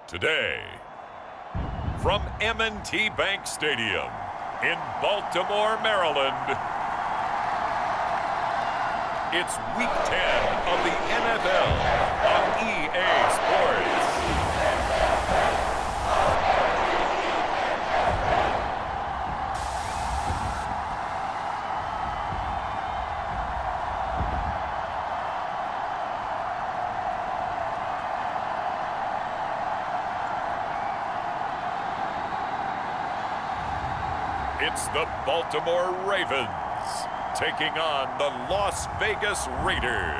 Today, from M&T Bank Stadium in Baltimore, Maryland, it's Week 10 of the NFL on EA Sports. It's the Baltimore Ravens taking on the Las Vegas Raiders.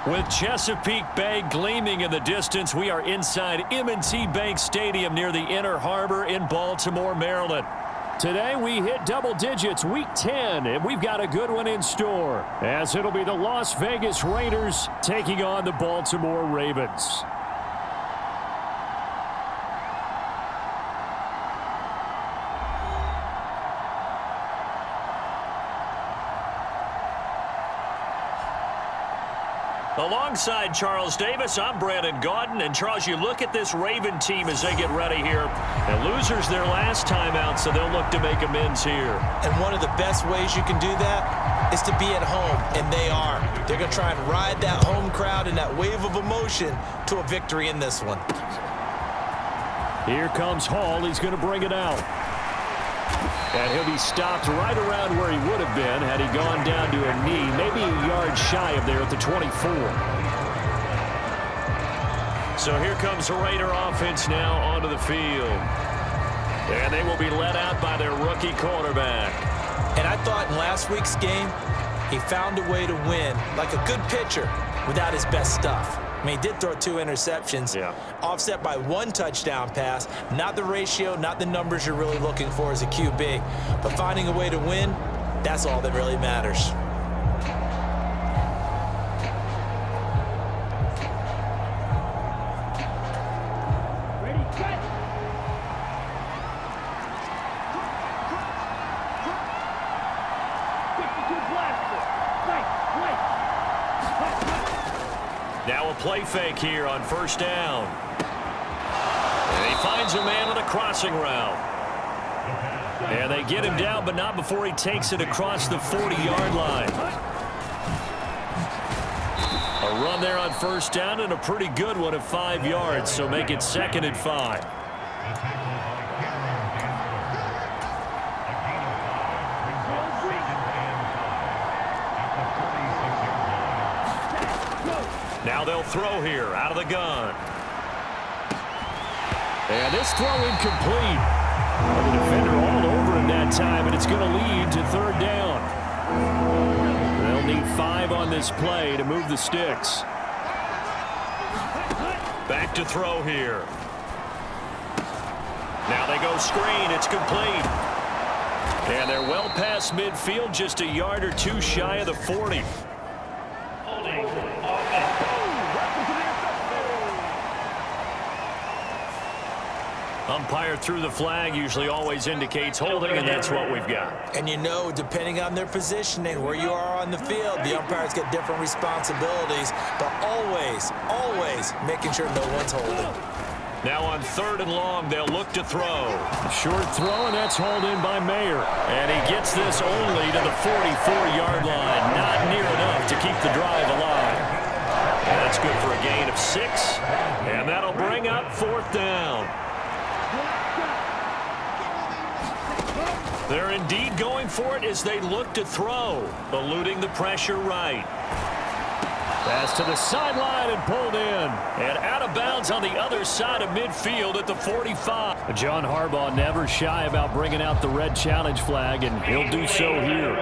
With Chesapeake Bay gleaming in the distance, we are inside M&T Bank Stadium near the Inner Harbor in Baltimore, Maryland. Today we hit double digits, Week 10, and we've got a good one in store, as it'll be the Las Vegas Raiders taking on the Baltimore Ravens. Alongside Charles Davis, I'm Brandon Gaudin. And Charles, you look at this Raven team as they get ready here. And losers their last time out, so they'll look to make amends here. And one of the best ways you can do that is to be at home, and they are. They're going to try and ride that home crowd and that wave of emotion to a victory in this one. Here comes Hall. He's going to bring it out. And he'll be stopped right around where he would have been had he gone down to a knee, maybe a yard shy of there at the 24. So here comes the Raider offense now onto the field. And they will be led out by their rookie quarterback. And I thought in last week's game, he found a way to win, like a good pitcher, without his best stuff. I mean, he did throw 2 interceptions, offset by 1 touchdown pass. Not the ratio, not the numbers you're really looking for as a QB. But finding a way to win, that's all that really matters. Now a play fake here on first down. And he finds a man on a crossing route. And they get him down, but not before he takes it across the 40-yard line. A run there on first down and a pretty good one at 5 yards, so make it 2nd and 5. Now they'll throw here out of the gun. And this throw incomplete. The defender all over him that time, and it's going to lead to 3rd down. They'll need 5 on this play to move the sticks. Back to throw here. Now they go screen. It's complete. And they're well past midfield, just a yard or 2 shy of the 40. Umpire threw the flag, usually always indicates holding, and that's what we've got. And you know, depending on their positioning, where you are on the field, the umpires get different responsibilities, but always making sure no one's holding. Now on 3rd and long, they'll look to throw. Short throw, and that's hauled in by Mayer. And he gets this only to the 44-yard line. Not near enough to keep the drive alive. And that's good for a gain of 6. And that'll bring up 4th down. They're indeed going for it as they look to throw, eluding the pressure right. Pass to the sideline and pulled in. And out of bounds on the other side of midfield at the 45. John Harbaugh never shy about bringing out the red challenge flag, and he'll do so here.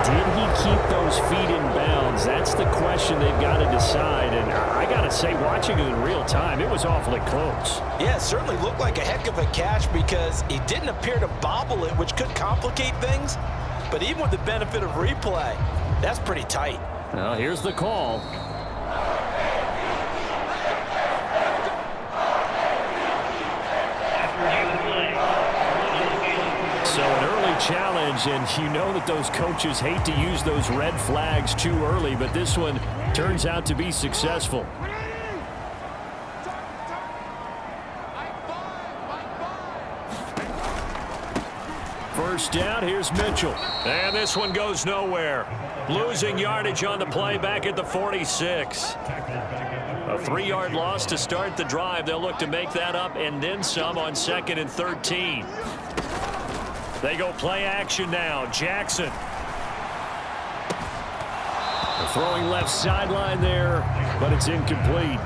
Did he keep those feet in bounds? That's the question they've got to decide. And I got to say, watching it in real time, it was awfully close. Yeah, it certainly looked like a heck of a catch because he didn't appear to bobble it, which could complicate things. But even with the benefit of replay, that's pretty tight. Well, here's the call. So an early challenge, and you know that those coaches hate to use those red flags too early, but this one turns out to be successful. First down, here's Mitchell. And this one goes nowhere. Losing yardage on the play back at the 46. A 3-yard loss to start the drive. They'll look to make that up and then some on 2nd and 13. They go play action now. Jackson. Throwing left sideline there, but it's incomplete.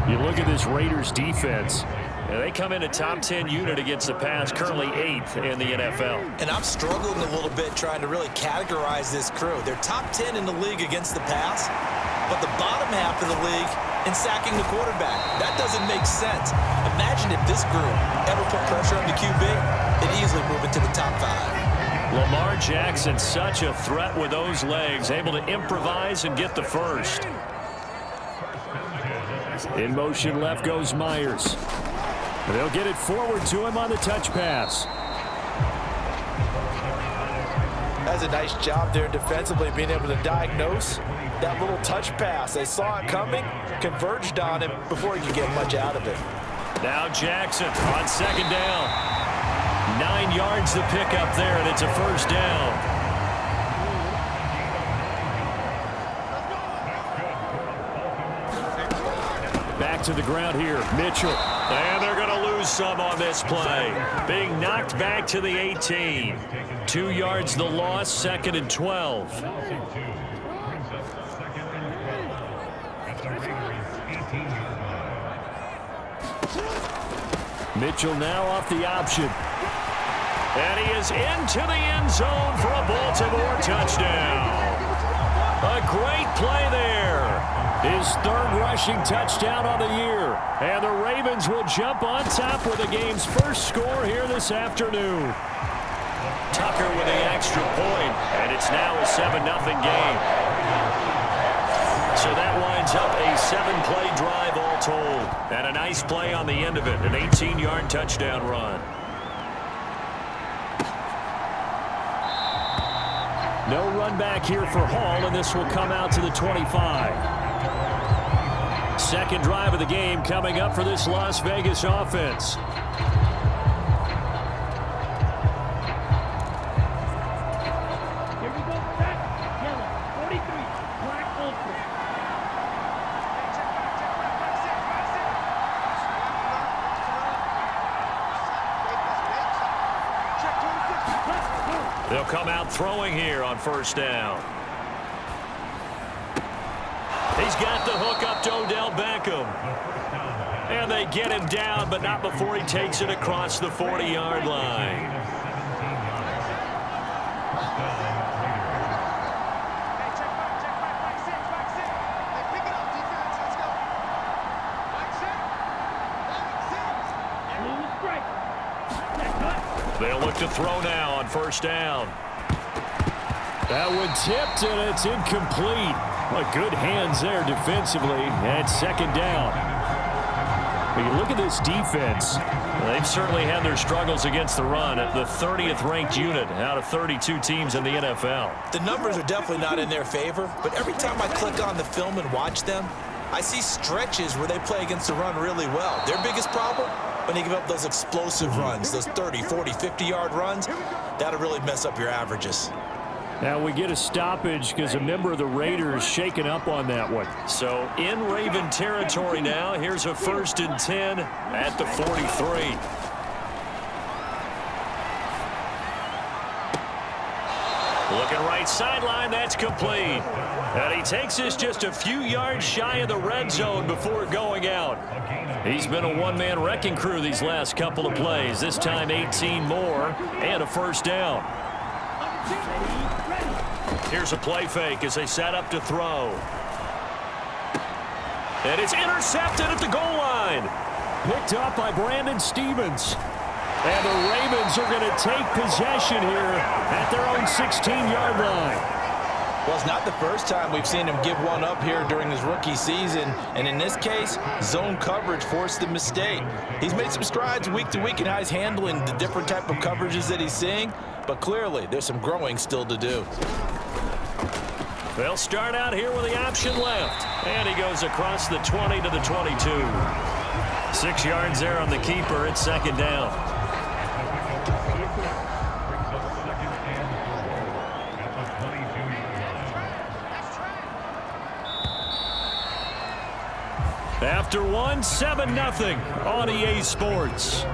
You look at this Raiders defense. They come in a top 10 unit against the pass, currently 8th in the NFL. And I'm struggling a little bit trying to really categorize this crew. They're top 10 in the league against the pass, but the bottom half of the league in sacking the quarterback. That doesn't make sense. Imagine if this group ever put pressure on the QB, they'd easily move into the top 5. Lamar Jackson, such a threat with those legs, able to improvise and get the first. In motion left goes Myers. They'll get it forward to him on the touch pass. That's a nice job there defensively, being able to diagnose that little touch pass. They saw it coming, converged on him before he could get much out of it. Now Jackson on 2nd down. 9 yards to pick up there, and it's a first down. Back to the ground here, Mitchell. And they're going to lose some on this play. Being knocked back to the 18. 2 yards the loss, 2nd and 12. Mitchell now off the option. And he is into the end zone for a Baltimore touchdown. A great play there. His 3rd rushing touchdown on the year. And the Ravens will jump on top with the game's first score here this afternoon. Tucker with the extra point, and it's now a 7-0 game. So that winds up a 7-play drive all told. And a nice play on the end of it, an 18-yard touchdown run. No run back here for Hall, and this will come out to the 25. Second drive of the game coming up for this Las Vegas offense. Here we go. Red, yellow, 43, black, ultra. They'll come out throwing here on first down. He's got the hook up to Odell Beckham. And they get him down, but not before he takes it across the 40-yard line. They'll look to throw now on first down. That one tipped, and it's incomplete. Well, good hands there defensively at 2nd down. When you look at this defense, they've certainly had their struggles against the run at the 30th ranked unit out of 32 teams in the NFL. The numbers are definitely not in their favor, but every time I click on the film and watch them, I see stretches where they play against the run really well. Their biggest problem? When they give up those explosive runs, those 30, 40, 50-yard runs, that'll really mess up your averages. Now we get a stoppage because a member of the Raiders shaken up on that one. So in Raven territory now. Here's a 1st and 10 at the 43. Looking right sideline, that's complete. And he takes us just a few yards shy of the red zone before going out. He's been a one-man wrecking crew these last couple of plays. This time 18 more and a first down. Here's a play fake as they set up to throw. And it's intercepted at the goal line. Picked up by Brandon Stevens. And the Ravens are going to take possession here at their own 16-yard line. Well, it's not the first time we've seen him give one up here during his rookie season. And in this case, zone coverage forced the mistake. He's made some strides week to week in how he's handling the different type of coverages that he's seeing. but clearly there's some growing still to do. They'll start out here with the option left. And he goes across the 20 to the 22. 6 yards there on the keeper. It's second down. After one, 7-0 on EA Sports.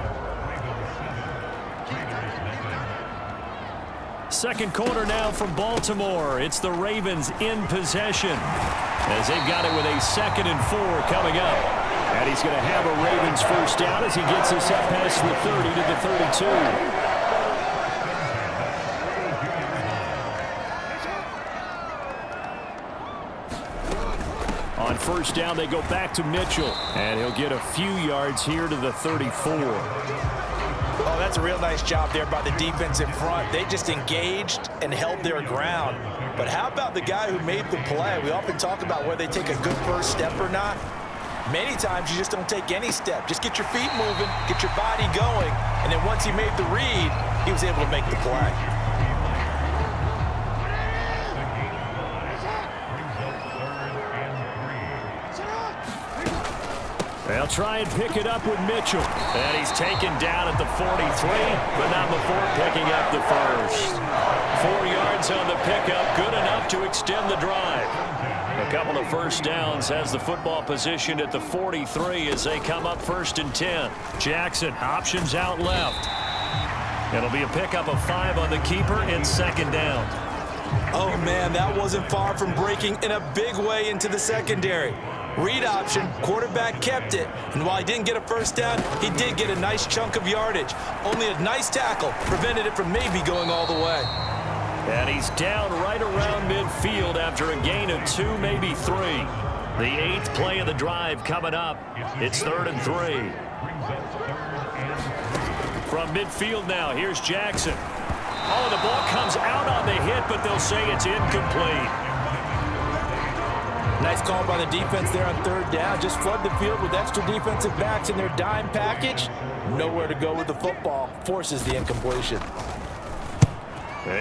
Second quarter now from Baltimore. It's the Ravens in possession as they've got it with a 2nd and 4 coming up. And he's going to have a Ravens first down as he gets this up past the 30 to the 32. On first down, they go back to Mitchell, and he'll get a few yards here to the 34. Oh, that's a real nice job there by the defense in front. They just engaged and held their ground. But how about the guy who made the play? We often talk about whether they take a good first step or not. Many times you just don't take any step. Just get your feet moving, get your body going, and then once he made the read, he was able to make the play. They'll try and pick it up with Mitchell. And he's taken down at the 43, but not before picking up the first. 4 yards on the pickup, good enough to extend the drive. A couple of first downs has the football position at the 43 as they come up 1st and 10. Jackson options out left. It'll be a pickup of 5 on the keeper and 2nd down. Oh, man, that wasn't far from breaking in a big way into the secondary. Read option, quarterback kept it, and while he didn't get a first down, he did get a nice chunk of yardage. Only a nice tackle prevented it from maybe going all the way. And he's down right around midfield after a gain of 2, maybe 3. The 8th play of the drive coming up. It's 3rd and 3. From midfield now, here's Jackson. Oh, the ball comes out on the hit, but they'll say it's incomplete. Nice call by the defense there on 3rd down. Just flood the field with extra defensive backs in their dime package. Nowhere to go with the football. Forces the incompletion.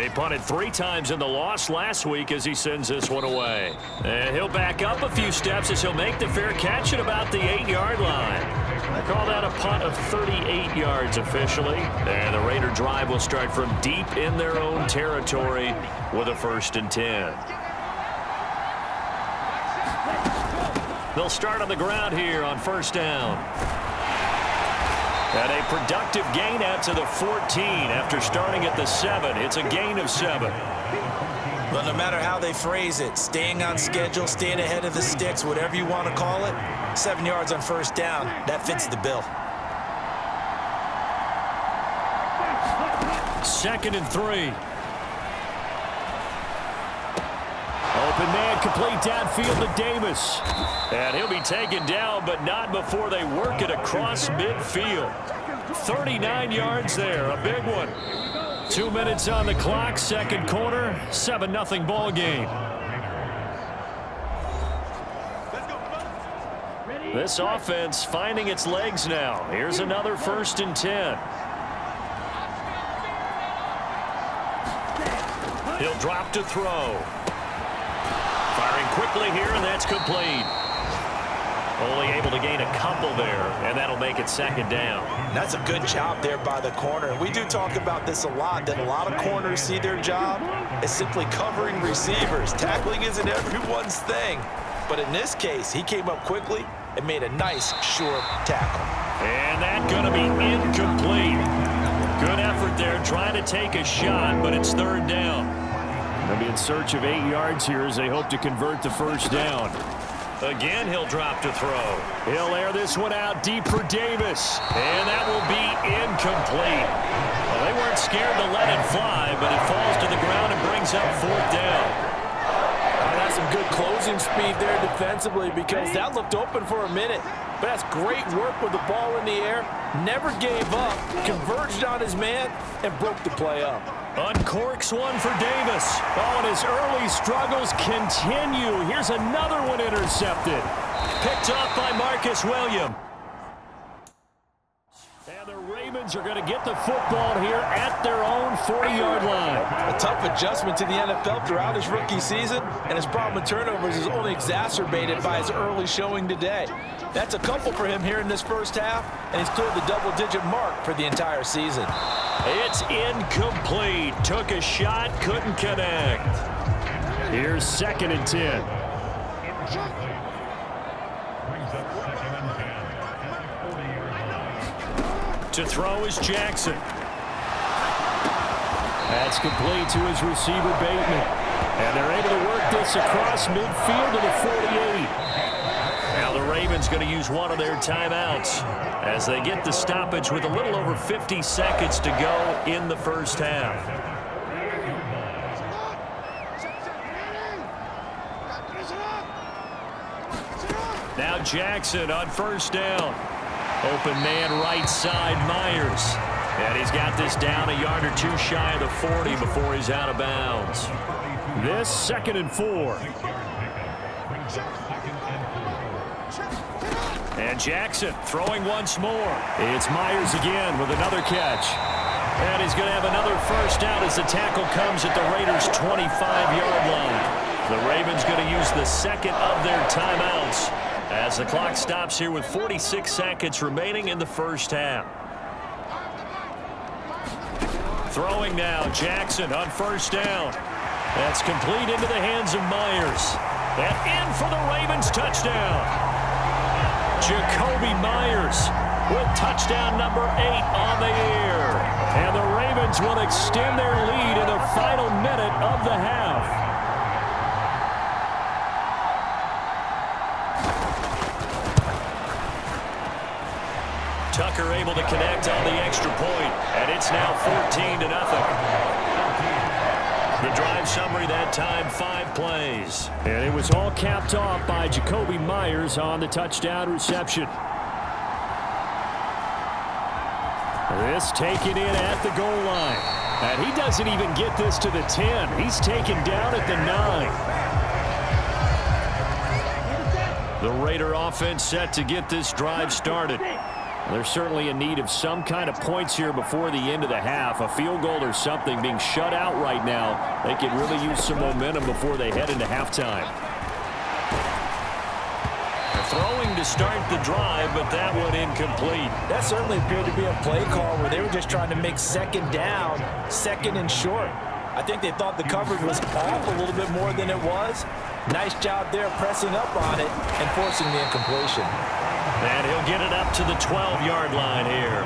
He punted 3 times in the loss last week as he sends this one away. And he'll back up a few steps as he'll make the fair catch at about the 8-yard line. I call that a punt of 38 yards officially. And the Raider drive will start from deep in their own territory with a 1st and 10. They'll start on the ground here on 1st down. And a productive gain out to the 14 after starting at the 7. It's a gain of 7. But no matter how they phrase it, staying on schedule, staying ahead of the sticks, whatever you want to call it, 7 yards on 1st down, that fits the bill. 2nd and 3. Open man, complete downfield to Davis. And he'll be taken down, but not before they work it across midfield. 39 yards there, a big one. 2 minutes on the clock, 2nd quarter, 7-0 ball game. This offense finding its legs now. Here's another 1st and 10. He'll drop to throw. Firing quickly here, and that's complete. Only able to gain a couple there, and that'll make it 2nd down. That's a good job there by the corner. We do talk about this a lot, that a lot of corners see their job as simply covering receivers. Tackling isn't everyone's thing. But in this case, he came up quickly and made a nice, short tackle. And that's going to be incomplete. Good effort there, trying to take a shot, but it's 3rd down. They'll be in search of 8 yards here as they hope to convert the 1st down. Again, he'll drop to throw. He'll air this one out deep for Davis. And that will be incomplete. Well, they weren't scared to let it fly, but it falls to the ground and brings up 4th down. That's some good closing speed there defensively because that looked open for a minute. But that's great work with the ball in the air. Never gave up, converged on his man, and broke the play up. Uncorks one for Davis. Oh, and his early struggles continue. Here's another one intercepted. Picked off by Marcus Williams. And the Ravens Ravens are going to get the football here at their own 40-yard line. A tough adjustment to the NFL throughout his rookie season, and his problem with turnovers is only exacerbated by his early showing today. That's a couple for him here in this first half, and he's cleared the double-digit mark for the entire season. It's incomplete. Took a shot, couldn't connect. Here's 2nd and 10. To throw is Jackson. That's complete to his receiver, Bateman. And they're able to work this across midfield to the 48. Now the Ravens going to use one of their timeouts as they get the stoppage with a little over 50 seconds to go in the first half. Now Jackson on first down. Open man right side, Myers. And he's got this down a yard or two shy of the 40 before he's out of bounds. This 2nd and 4. And Jackson throwing once more. It's Myers again with another catch. And he's going to have another first down as the tackle comes at the Raiders' 25-yard line. The Ravens going to use the second of their timeouts as the clock stops here with 46 seconds remaining in the first half. Throwing now, Jackson on first down. That's complete into the hands of Myers. And in for the Ravens touchdown. Jacoby Myers with touchdown number 8 on the year. And the Ravens will extend their lead in the final minute of the half. Tucker able to connect on the extra point, and it's now 14-0. The drive summary that time, 5 plays. And it was all capped off by Jacoby Myers on the touchdown reception. This taken in at the goal line. And he doesn't even get this to the 10. He's taken down at the 9. The Raider offense set to get this drive started. They're certainly in need of some kind of points here before the end of the half. A field goal or something. Being shut out right now, they could really use some momentum before they head into halftime. Throwing to start the drive, but that one incomplete. That certainly appeared to be a play call where they were just trying to make second down, second and short. I think they thought the coverage was off a little bit more than it was. Nice job there pressing up on it and forcing the incompletion. And he'll get it up to the 12-yard line here.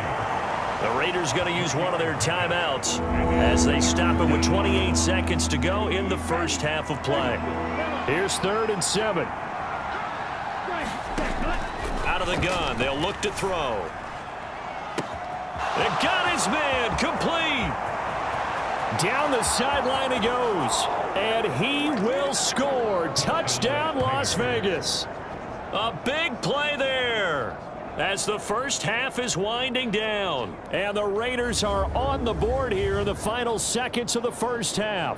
The Raiders going to use one of their timeouts as they stop it with 28 seconds to go in the first half of play. Here's 3rd and 7. Out of the gun, they'll look to throw. They got his man, complete. Down the sideline he goes, and he will score. Touchdown, Las Vegas. A big play there as the first half is winding down. And the Raiders are on the board here in the final seconds of the first half.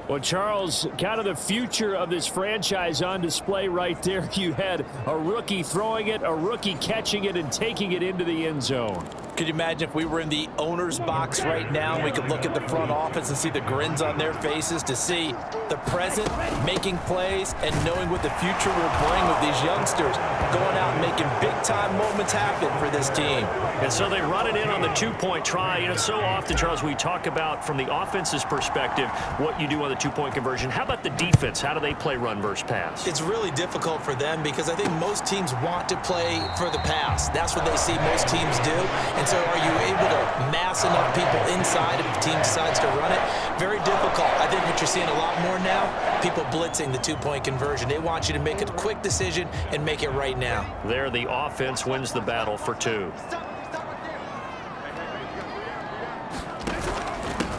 Well, Charles, kind of the future of this franchise on display right there. You had a rookie throwing it, a rookie catching it, and taking it into the end zone. Could you imagine if we were in the owner's box right now and we could look at the front office and see the grins on their faces, to see the present making plays and knowing what the future will bring with these youngsters going out and making big-time moments happen for this team. And so they run it in on the 2-point try. You know, so often, Charles, we talk about from the offense's perspective what you do on the 2-point conversion. How about the defense? How do they play run versus pass? It's really difficult for them because I think most teams want to play for the pass. That's what they see most teams do. And so are you able to mass enough people inside if the team decides to run it? Very difficult. I think what you're seeing a lot more now, people blitzing the 2-point conversion. They want you to make a quick decision and make it right now. There, the offense wins the battle for 2.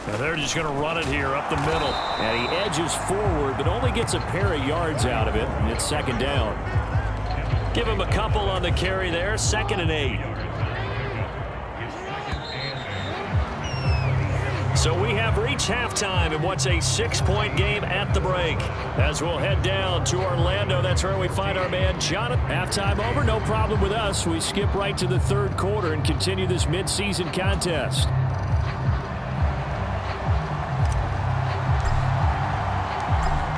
Now they're just going to run it here up the middle. And he edges forward, but only gets a pair of yards out of it. And it's 2nd down. Give him a couple on the carry there. 2nd and 8. So we have reached halftime in what's a 6-point game at the break. As we'll head down to Orlando, that's where we find our man Jonathan. Halftime over, no problem with us. We skip right to the third quarter and continue this midseason contest.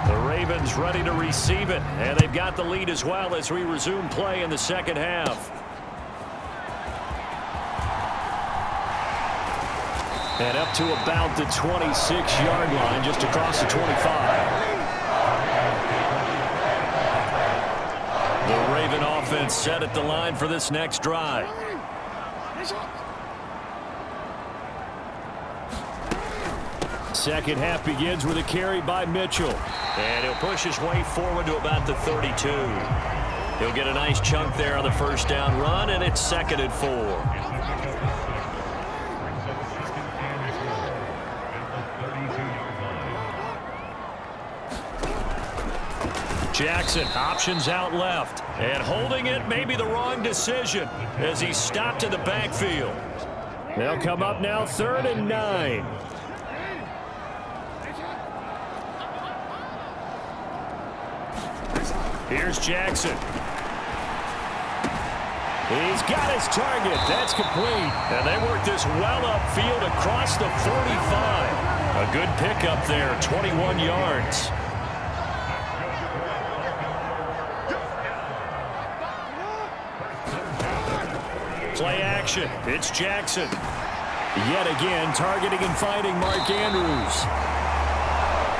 The Ravens ready to receive it, and they've got the lead as well as we resume play in the second half. And up to about the 26-yard line, just across the 25. The Raven offense set at the line for this next drive. Second half begins with a carry by Mitchell. And he'll push his way forward to about the 32. He'll get a nice chunk there on the first down run, and it's 2nd and 4. Jackson options out left, and holding it may be the wrong decision as he's stopped in the backfield. They'll come up now 3rd and 9. Here's Jackson. He's got his target. That's complete. And they work this well upfield across the 45. A good pickup there, 21 yards. Play action. It's Jackson. Yet again, targeting and finding Mark Andrews.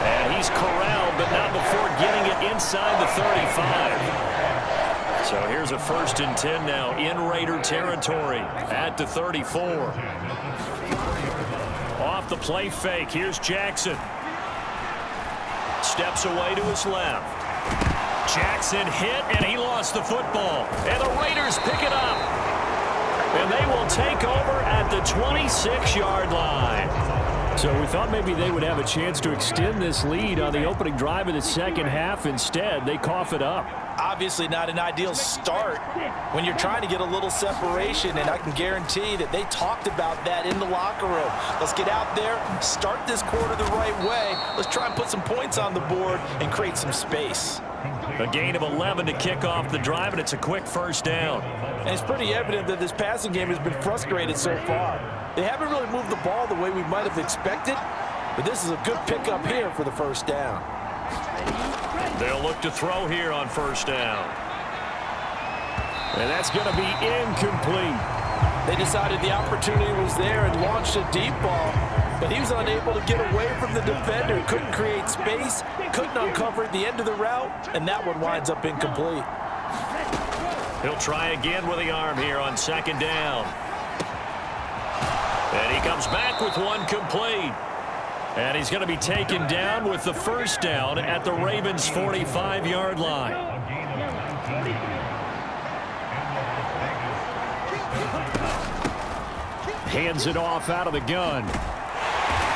And he's corralled, but not before getting it inside the 35. So here's a 1st and 10 now in Raider territory at the 34. Off the play fake, here's Jackson. Steps away to his left. Jackson hit, and he lost the football. And the Raiders pick it up. And they will take over at the 26-yard line. So we thought maybe they would have a chance to extend this lead on the opening drive of the second half. Instead, they cough it up. Obviously not an ideal start when you're trying to get a little separation, and I can guarantee that they talked about that in the locker room. Let's get out there, start this quarter the right way. Let's try and put some points on the board and create some space. A gain of 11 to kick off the drive, and it's a quick first down. And it's pretty evident that this passing game has been frustrated so far. They haven't really moved the ball the way we might have expected, but this is a good pickup here for the first down. They'll look to throw here on first down. And that's going to be incomplete. They decided the opportunity was there and launched a deep ball, but he was unable to get away from the defender. Couldn't create space, couldn't uncover the end of the route, and that one winds up incomplete. He'll try again with the arm here on 2nd down. And he comes back with one complete. And he's going to be taken down with the first down at the Ravens' 45-yard line. Hands it off out of the gun.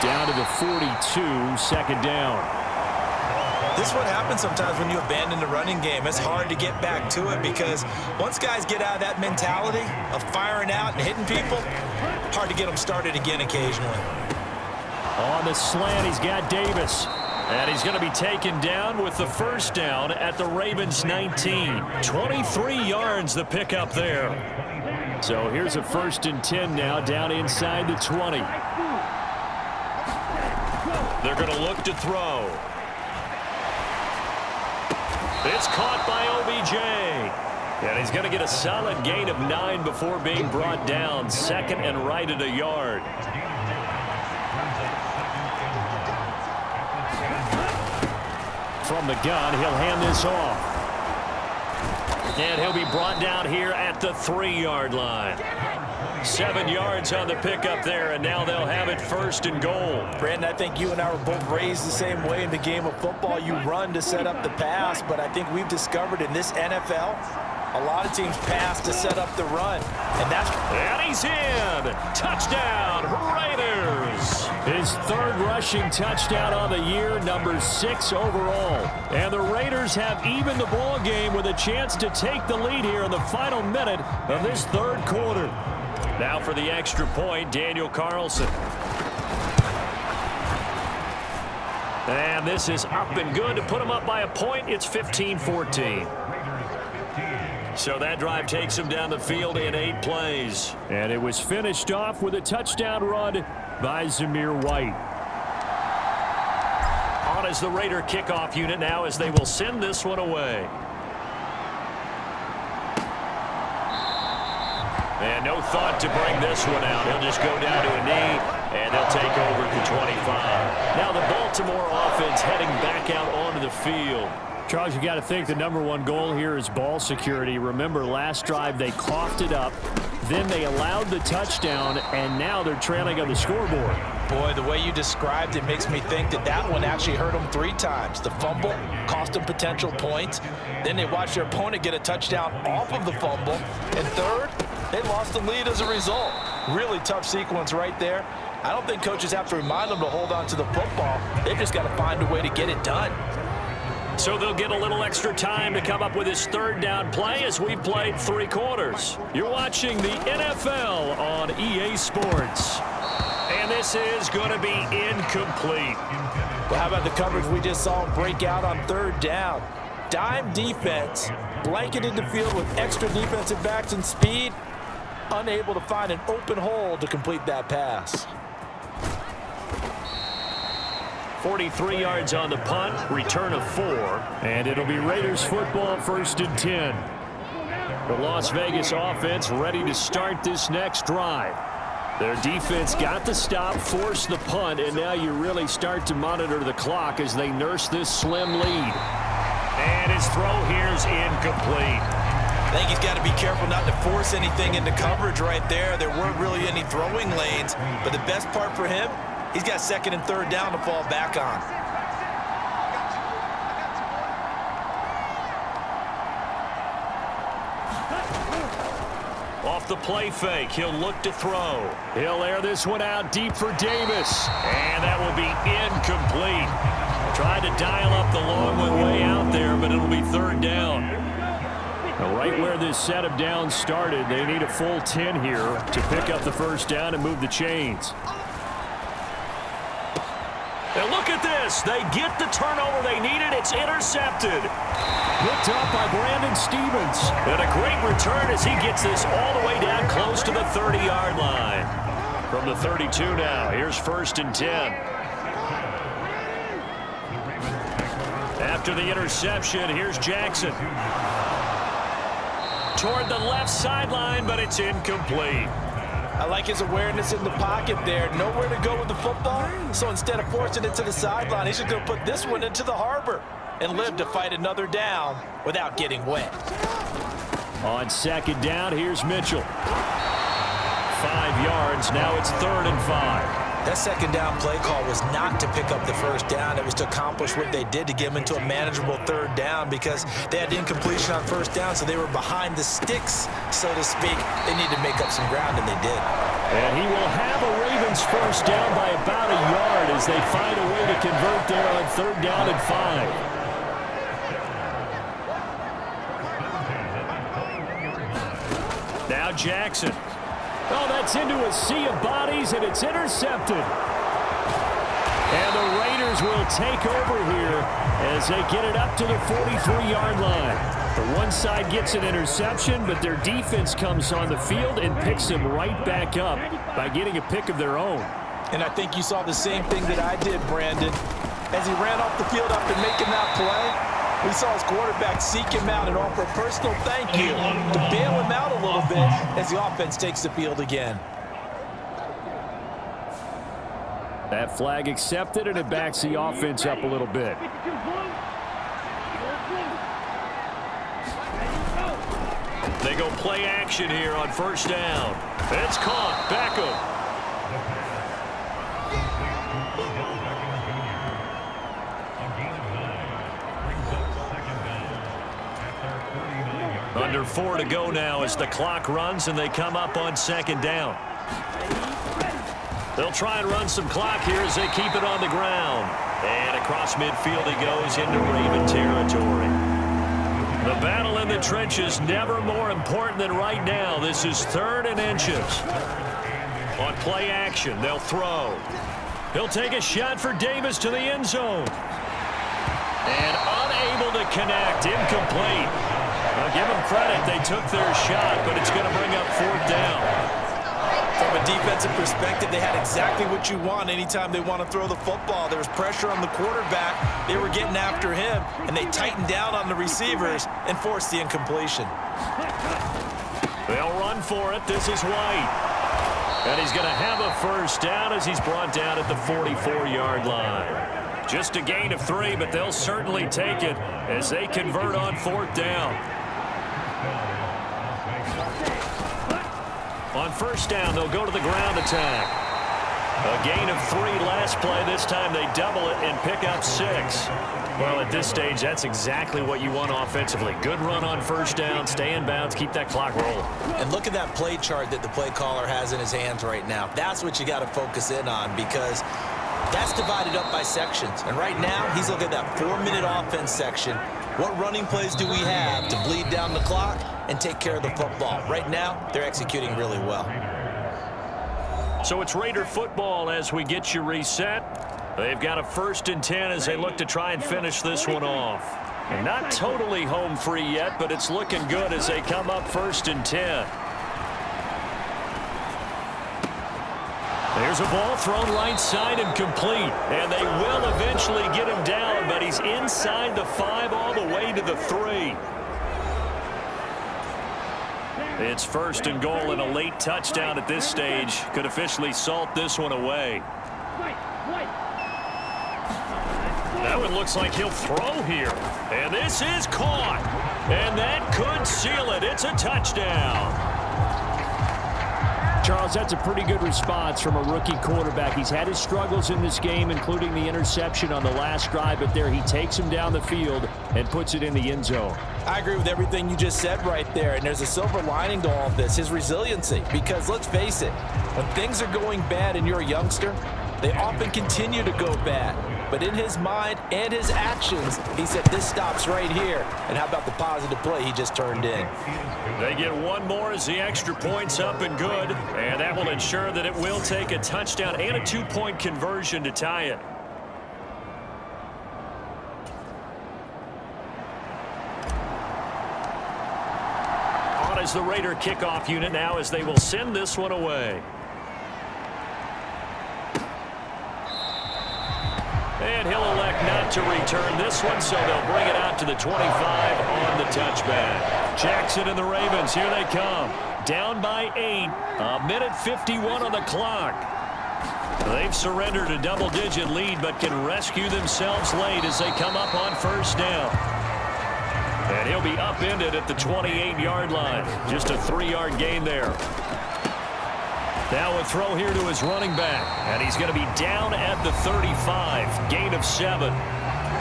Down to the 42, 2nd down. This is what happens sometimes when you abandon the running game. It's hard to get back to it because once guys get out of that mentality of firing out and hitting people, hard to get them started again occasionally. On the slant, he's got Davis. And he's going to be taken down with the first down at the Ravens' 19. 23 yards the pickup there. So here's a 1st and 10 now down inside the 20. They're going to look to throw. It's caught by OBJ. And he's going to get a solid gain of 9 before being brought down. 2nd and right at a yard. From the gun, he'll hand this off. And he'll be brought down here at the 3-yard line. 7 yards on the pickup there, and now they'll have it 1st and goal. Brandon, I think you and I were both raised the same way in the game of football. You run to set up the pass, but I think we've discovered in this NFL, a lot of teams pass to set up the run. And he's in! Touchdown, Raiders! His 3rd rushing touchdown on the year, number 6 overall. And the Raiders have evened the ball game with a chance to take the lead here in the final minute of this 3rd quarter. Now for the extra point, Daniel Carlson. And this is up and good to put them up by a point. It's 15-14. So that drive takes them down the field in 8 plays. And it was finished off with a touchdown run by Zamir White. On as the Raider kickoff unit now as they will send this one away. And no thought to bring this one out. He'll just go down to a knee, and they'll take over at the 25. Now the Baltimore offense heading back out onto the field. Charles, you got to think the #1 goal here is ball security. Remember, last drive they coughed it up, then they allowed the touchdown, and now they're trailing on the scoreboard. Boy, the way you described it makes me think that that one actually hurt them 3 times. The fumble cost them potential points. Then they watched their opponent get a touchdown off of the fumble. And third, they lost the lead as a result. Really tough sequence right there. I don't think coaches have to remind them to hold on to the football. They've just got to find a way to get it done. So they'll get a little extra time to come up with his 3rd down play as we've played 3 quarters. You're watching the NFL on EA Sports. And this is going to be incomplete. Well, how about the coverage we just saw break out on 3rd down? Dime defense, blanketed the field with extra defensive backs and speed, unable to find an open hole to complete that pass. 43 yards on the punt, return of 4, and it'll be Raiders football 1st and 10. The Las Vegas offense ready to start this next drive. Their defense got the stop, forced the punt, and now you really start to monitor the clock as they nurse this slim lead. And his throw here is incomplete. I think he's got to be careful not to force anything into coverage right there. There weren't really any throwing lanes, but the best part for him, he's got 2nd and 3rd down to fall back on. Off the play fake, he'll look to throw. He'll air this one out deep for Davis. And that will be incomplete. Tried to dial up the long one way out there, but it'll be 3rd down. Now, right where this set of downs started, they need a full 10 here to pick up the 1st down and move the chains. And look at this. They get the turnover they needed. It's intercepted. Picked up by Brandon Stevens. And a great return as he gets this all the way down close to the 30-yard line. From the 32 now, here's 1st and 10. After the interception, here's Jackson. Toward the left sideline, but it's incomplete. I like his awareness in the pocket there. Nowhere to go with the football. So instead of forcing it to the sideline, he's just going to put this one into the harbor and live to fight another down without getting wet. On 2nd down, here's Mitchell. 5 yards. Now it's 3rd and 5. That 2nd down play call was not to pick up the 1st down. It was to accomplish what they did to get them into a manageable 3rd down because they had incompletion on 1st down, so they were behind the sticks, so to speak. They needed to make up some ground, and they did. And he will have a Ravens 1st down by about a yard as they find a way to convert there on 3rd down and 5. Now Jackson. Oh, that's into a sea of bodies, and it's intercepted. And the Raiders will take over here as they get it up to the 43-yard line. The one side gets an interception, but their defense comes on the field and picks them right back up by getting a pick of their own. And I think you saw the same thing that I did, Brandon. As he ran off the field after making that play, we saw his quarterback seek him out and offer a personal thank you to bail him out a little bit as the offense takes the field again. That flag accepted, and it backs the offense up a little bit. They go play action here on 1st down. It's caught. Beckham. Under 4 to go now as the clock runs and they come up on 2nd down. They'll try and run some clock here as they keep it on the ground. And across midfield he goes into Raven territory. The battle in the trenches never more important than right now. This is 3rd and inches. On play action, they'll throw. He'll take a shot for Davis to the end zone. And unable to connect. Incomplete. I'll give them credit. They took their shot, but it's going to bring up 4th down. From a defensive perspective, they had exactly what you want anytime they want to throw the football. There was pressure on the quarterback. They were getting after him, and they tightened down on the receivers and forced the incompletion. They'll run for it. This is White. And he's going to have a 1st down as he's brought down at the 44-yard line. Just a gain of 3, but they'll certainly take it as they convert on 4th down. On 1st down, they'll go to the ground attack. A gain of 3 last play. This time they double it and pick up 6. Well, at this stage, that's exactly what you want offensively. Good run on 1st down, stay in bounds, keep that clock rolling. And look at that play chart that the play caller has in his hands right now. That's what you got to focus in on because that's divided up by sections. And right now, he's looking at that 4-minute offense section. What running plays do we have to bleed down the clock and take care of the football? Right now, they're executing really well. So it's Raider football as we get you reset. They've got a 1st and 10 as they look to try and finish this one off. And not totally home free yet, but it's looking good as they come up 1st and 10. There's a ball thrown right side and complete. And they will eventually get him down, but he's inside the 5 all the way to the 3. It's 1st and goal, and a late touchdown at this stage could officially salt this one away. That one looks like he'll throw here. And this is caught. And that could seal it. It's a touchdown. Charles, that's a pretty good response from a rookie quarterback. He's had his struggles in this game, including the interception on the last drive, but there he takes him down the field and puts it in the end zone. I agree with everything you just said right there, and there's a silver lining to all of this, his resiliency. Because let's face it, when things are going bad and you're a youngster, they often continue to go bad. But in his mind and his actions, he said this stops right here. And how about the positive play he just turned in? They get one more as the extra point's up and good. And that will ensure that it will take a touchdown and a 2-point conversion to tie it. On is the Raider kickoff unit now as they will send this one away. And he'll elect not to return this one, so they'll bring it out to the 25 on the touchback. Jackson and the Ravens, here they come. Down by 8, a minute 51 on the clock. They've surrendered a double-digit lead, but can rescue themselves late as they come up on 1st down. And he'll be upended at the 28-yard line. Just a 3-yard gain there. Now a throw here to his running back, and he's going to be down at the 35, gain of 7.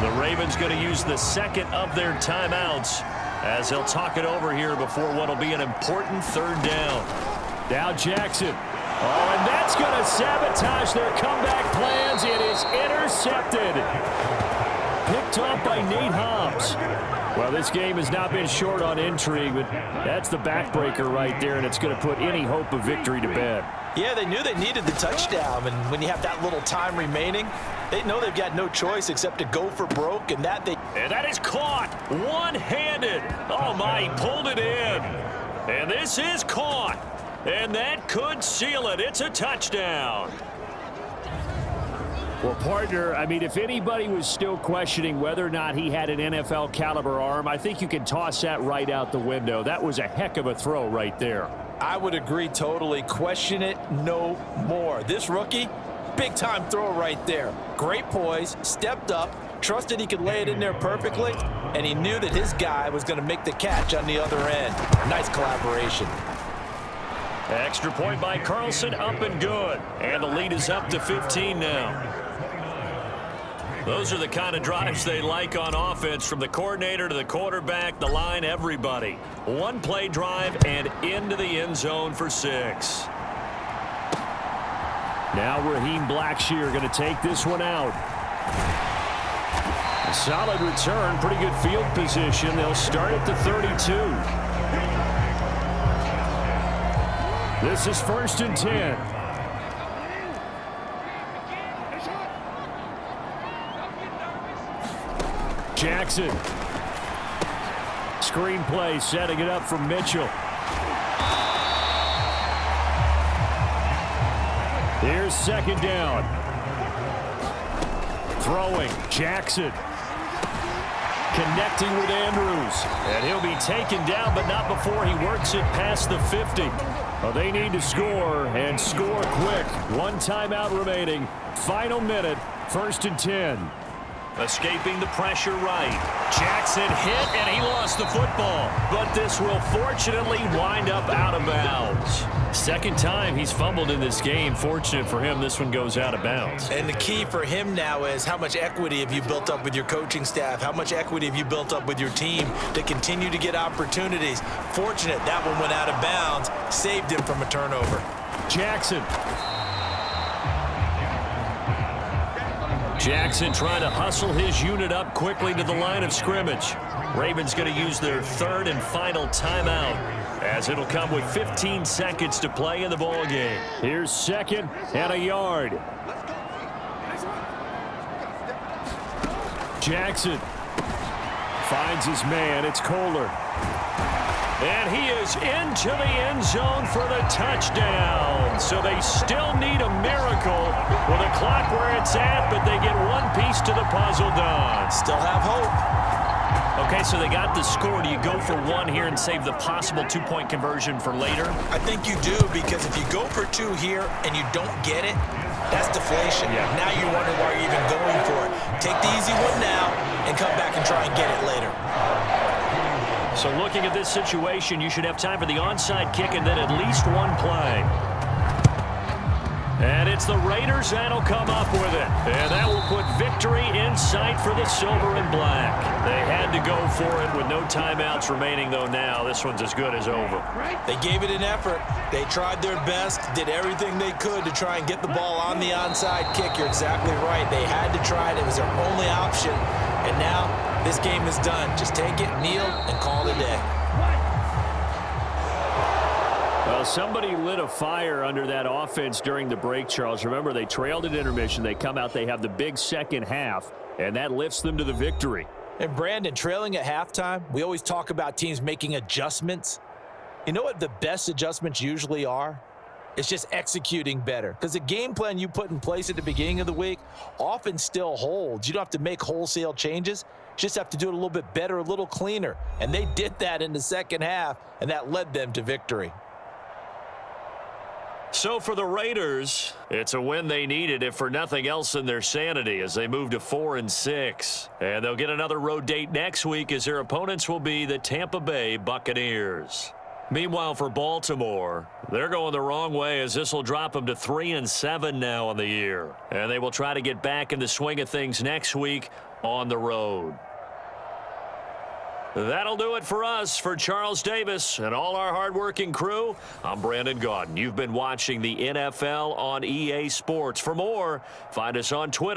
The Ravens going to use the second of their timeouts as they'll talk it over here before what will be an important 3rd down. Now Jackson. Oh, and that's going to sabotage their comeback plans. It is intercepted. Picked off by Nate Hobbs. Well, this game has not been short on intrigue, but that's the backbreaker right there, and it's going to put any hope of victory to bed. Yeah, they knew they needed the touchdown, and when you have that little time remaining, they know they've got no choice except to go for broke, and that is caught one-handed. Oh, my, he pulled it in. And this is caught, and that could seal it. It's a touchdown. Well, partner, I mean, if anybody was still questioning whether or not he had an NFL caliber arm, I think you can toss that right out the window. That was a heck of a throw right there. I would agree totally. Question it no more. This rookie, big-time throw right there. Great poise, stepped up, trusted he could lay it in there perfectly, and he knew that his guy was going to make the catch on the other end. Nice collaboration. Extra point by Carlson, up and good. And the lead is up to 15 now. Those are the kind of drives they like on offense, from the coordinator to the quarterback, the line, everybody. One-play drive and into the end zone for 6. Now Raheem Blackshear going to take this one out. A solid return, pretty good field position. They'll start at the 32. This is 1st and 10. Jackson. Screenplay setting it up for Mitchell. Here's second down. Throwing, Jackson. Connecting with Andrews. And he'll be taken down, but not before he works it past the 50. Well, they need to score, and score quick. One timeout remaining. Final minute, 1st and 10. Escaping the pressure right. Jackson hit, and he lost the football. But this will fortunately wind up out of bounds. Second time he's fumbled in this game. Fortunate for him, this one goes out of bounds. And the key for him now is how much equity have you built up with your coaching staff? How much equity have you built up with your team to continue to get opportunities? Fortunate that one went out of bounds, saved him from a turnover. Jackson. Jackson trying to hustle his unit up quickly to the line of scrimmage. Ravens going to use their third and final timeout, as it'll come with 15 seconds to play in the ball game. Here's second and a yard. Jackson finds his man. It's Kohler. And he is into the end zone for the touchdown. So they still need a miracle with the clock where it's at, but they get one piece to the puzzle done. Still have hope. Okay, so they got the score. Do you go for one here and save the possible two-point conversion for later? I think you do, because if you go for two here and you don't get it, that's deflation. Yeah. Now you wonder why you're even going for it. Take the easy one now and come back and try and get it later. So looking at this situation, you should have time for the onside kick and then at least one play. And it's the Raiders that'll come up with it. And that will put victory in sight for the silver and black. They had to go for it with no timeouts remaining, though now this one's as good as over. They gave it an effort. They tried their best, did everything they could to try and get the ball on the onside kick. You're exactly right. They had to try it. It was their only option. And now this game is done. Just take it, kneel, and call it a day. Well, somebody lit a fire under that offense during the break, Charles. Remember, they trailed at intermission. They come out, they have the big second half, and that lifts them to the victory. And Brandon, trailing at halftime, we always talk about teams making adjustments. You know what the best adjustments usually are? It's just executing better. Because the game plan you put in place at the beginning of the week often still holds. You don't have to make wholesale changes. You just have to do it a little bit better, a little cleaner. And they did that in the second half, and that led them to victory. So for the Raiders, it's a win they needed, if for nothing else in their sanity, as they move to 4-6. And they'll get another road date next week, as their opponents will be the Tampa Bay Buccaneers. Meanwhile, for Baltimore, they're going the wrong way, as this will drop them to 3-7 now on the year. And they will try to get back in the swing of things next week on the road. That'll do it for us. For Charles Davis and all our hardworking crew, I'm Brandon Gaudin. You've been watching the NFL on EA Sports. For more, find us on Twitter.